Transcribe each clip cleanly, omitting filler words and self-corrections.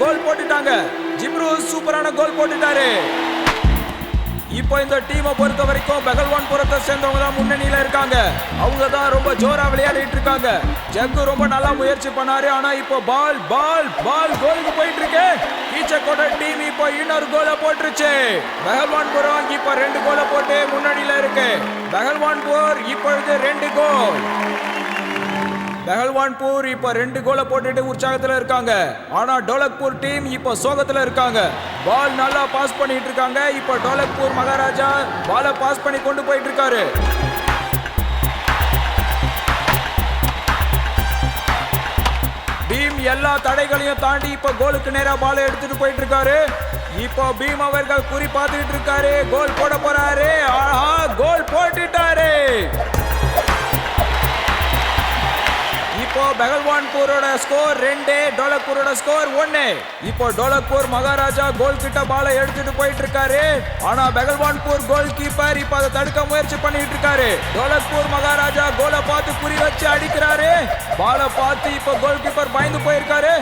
கோல் போட்டுட்டாங்க. ஜிப்ரு சூப்பரான கோல் போட்டுட்டாரு. இப்போ இந்த டீமை பொறுத்த வரைக்கும் பெகல்வான்புரத்தை சேர்ந்தவங்க தான் முன்னணியில இருக்காங்க. அவங்க தான் ரொம்ப ஜோரா விளையாடிட்டு இருக்காங்க. ஜக்கு ரொம்ப நல்லா முயற்சி பண்ணாரு. ஆனா இப்போ பால் கோலுக்கு போயிட்டு இருக்கு. கீச்சக்கோட டீம் இப்போ இன்னொரு கோலை போட்டுருச்சு. பெகல்வான்புரம் இப்போ 2 கோலை போட்டு முன்னணியில இருக்கு. பெகல்வான்பூர் இப்பொழுது 2 கோல். பெகல்வான்பூர் இப்ப 2 கோலை போட்டுட்டு உற்சாகத்துல இருக்காங்க. ஆனா டோலக்பூர் டீம் இப்ப சோகத்துல இருக்காங்க. பால் நல்லா பாஸ் பண்ணிட்டு இருக்காங்க. இப்ப டோலக்பூர் மகாராஜா பாலை பாஸ் பண்ணி கொண்டு போயிட்டு இருக்காரு. பீம் எல்லா தடைகளையும் தாண்டி இப்ப கோலுக்கு நேரா பாலை எடுத்துட்டு போயிட்டு இருக்காரு. இப்போ பீம் அவர்கள் குறி பார்த்துட்டு இருக்காரு. கோல் போட போறாரு. ஆஹா, கோல் போட்டுட்டாரு. இப்போ பெகல்வான்பூரோட ஸ்கோர் 2, டோலக்பூரோட ஸ்கோர் 1. இப்போ டோலக்பூர் மகாராஜா கோல் கிட்ட பாலை எடுத்துட்டு போயிட்டு இருக்காரு. ஆனா பெகல்வான்பூர் கோல் கீப்பர் இப்ப அதை தடுக்க முயற்சி பண்ணிட்டு இருக்காரு. டோலக்பூர் மகாராஜா கோலை பார்த்து குறி வச்சு அடிக்கிறாரு. பாலை பார்த்து இப்ப கோல் கீப்பர் பயந்து போயிருக்காரு.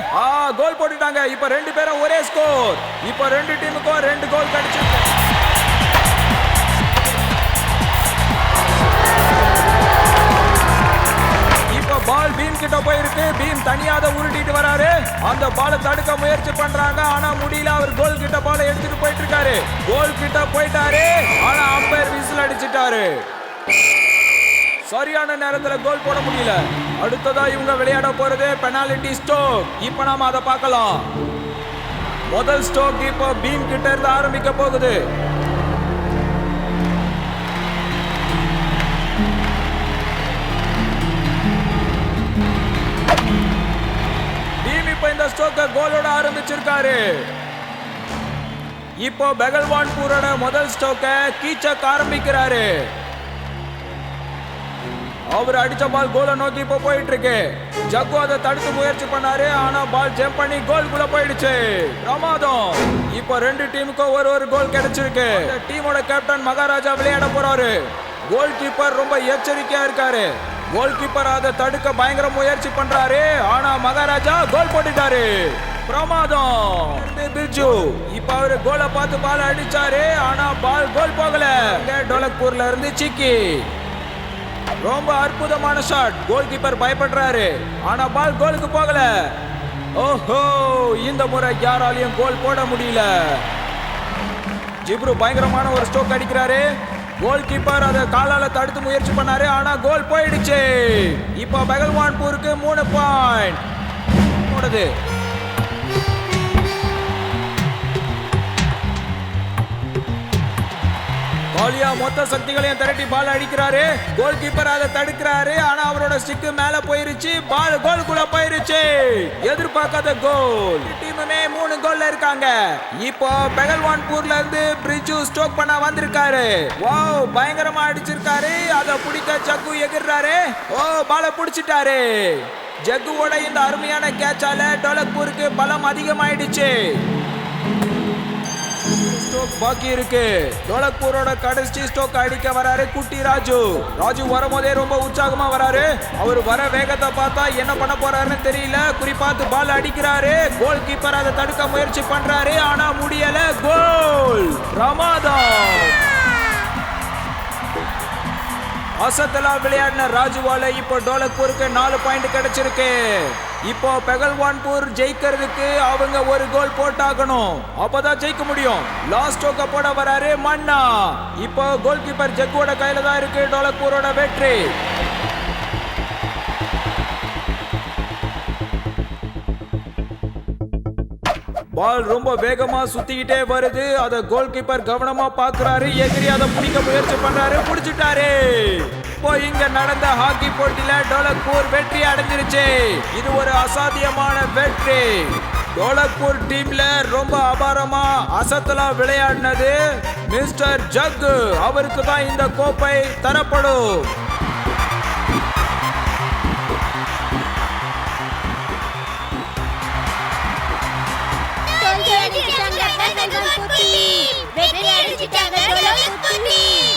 கோல் போட்டுட்டாங்க. இப்ப 2 பேரும் ஒரே ஸ்கோர். இப்ப 2 டீமுக்கும் 2 கோல் கிடைச்சிருக்கு. பால் பீம் கிட்ட போயிருக்கு. பீம் தனியாக உருட்டிட்டு வராரு. அந்த பாலை தடுக்க முயற்சி பண்றாங்க. ஆனா முடியல. அவர் கோல் கிட்ட பாலை எடுத்துட்டு போயிட்டு இருக்காரு. கோல் கிட்ட போயிட்டாரு. ஆனா அம்பையர் விசில் அடிச்சிட்டாரு. சரியான நேரத்துல கோல் போட முடியல. அடுத்ததா இவங்க விளையாட போறது பெனால்டி ஸ்ட்ரோக். இப்ப நாம அதை பார்க்கலாம். முதல் ஸ்ட்ரோக் இப்போ பீம் கிட்ட இருந்து ஆரம்பிக்க போகுது. இந்த ஸ்ட்ரோக்க கோலோட ஆரம்பிச்சிருக்காரு. இப்போ பெகல்வான்பூரோட முதல் ஸ்ட்ரோக்க கீச்சக் ஆரம்பிக்கிறாரு. அவர் அடிச்ச பால் கோலை நோக்கி இப்போ போயிட்டு இருக்கு. ஜக்கு அதை தடுத்து முயற்சி பண்ணாரு. ஆனா பால் ஜம்ப் பண்ணி கோல்குள்ள போயிடுச்சு. பிரமாதம். இப்போ 2 டீமுக்கும் ஒரு கோல் கிடைச்சிருக்கு. டீமோட கேப்டன் மகாராஜா விளையாட போறாரு. கோல் கீப்பர் ரொம்ப எச்சரிக்கையா இருக்காரு. கோல் கீப்பர் அதை தடுக்க பயங்கர முயற்சி பண்றாரு. ஆனா மகாராஜா கோல் போட்டுட்டாரு. பிரமாதம். பிர்ஜு இப்ப அவரு கோலை பார்த்து பால் அடிச்சாரு. ஆனா பால் கோல் போகல. டோலக்பூர்ல இருந்து சிக்கி ரொம்ப அற்புதமான ஷாட். Goal keeper பயப்படுறாரு. ஆனா பால் கோலுக்கு போகல. ஓஹோ, இந்த முறை யாராலையும் கோல் போட முடியல. ஜிப்ரு பயங்கரமான ஒரு ஸ்ட்ரோக் அடிக்கிறாரு. கோல் கீப்பர் அதை காலால தடுத்து முயற்சி பண்ணாரு. ஆனா கோல் போயிடுச்சு. இப்போ பெகல்வான்பூருக்கு 3 பாயிண்ட். கோலியா மொத்த சக்திகளையும் திரட்டி பால் அடிக்கிறாரு. கோல் கீப்பர் அதை தடுக்கிறாரு. ஆனா அவரோட ஸ்டிக் மேல போயிருச்சு. பால் கோலுக்குள்ள போயிருச்சு. எதிர்பார்க்காத கோல். டீமுமே 3 கோல்ல இருக்காங்க. இப்போ பெகல்வான்பூர்ல இருந்து பிரிட்ஜு ஸ்ட்ரோக் பண்ண வந்திருக்காரு. வாவ், பயங்கரமா அடிச்சிருக்காரு. அதை பிடிக்க ஜக்கு எகிர்றாரு. பாலை பிடிச்சிட்டாரு. ஜக்குவோட இந்த அருமையான கேட்சால டோலக்பூருக்கு பலம் அதிகமாயிடுச்சு. பாக்கி இருக்கு. டோலக்பூரோட கடைசி ஸ்ட்ரோக் அடிக்க வராரு குட்டி ராஜு. ராஜு வரும்போதே ரொம்ப உற்சாகமா வராரு. அவர் வர வேகத்தை பார்த்தா என்ன பண்ண போறாருன்னு தெரியல. குறிப்பாத்து பால் அடிக்கிறாரு. கோல் கீப்பர் அதை தடுக்க முயற்சி பண்றாரு. ஆனா முடியல. கோல். பிரமாதம். அசத்தலா விளையாடின ராஜுவால இப்போ டோலக்பூருக்கு 4 பாயிண்ட் கிடைச்சிருக்கு. இப்போ பெகல்வான்பூர் ஜெயிக்கிறதுக்கு அவங்க ஒரு கோல் போட்டாகணும். அப்பதான் ஜெயிக்க முடியும். லாஸ்ட் ஸ்ட்ரோக்க போட வராரு மன்னா. இப்போ கோல் கீப்பர் ஜக்குவோட கையில தான் இருக்கு டோலக்பூரோட வெற்றி. பால் ரொம்ப வேகமா சுத்திக்கிட்டே வருது. அத கோல் கீப்பர் கவனமா பாக்குறாரு. எகிரி அதை பிடிக்க முயற்சி பண்றாரு. பிடிச்சிட்டாரு. இப்போ இங்க நடந்த ஹாக்கி போட்டியில டோலக்பூர் வெற்றி அடைஞ்சிருச்சு. இது ஒரு அசாத்தியமான வெற்றி. டோலக்பூர் டீம்ல ரொம்ப அபாரமா அசத்தலா விளையாடினது மிஸ்டர் ஜக். அவருக்கு தான் இந்த கோப்பை தரப்படும். வெற்றி அடிச்சிட்டாங்க டோலக்பூர் டீம்.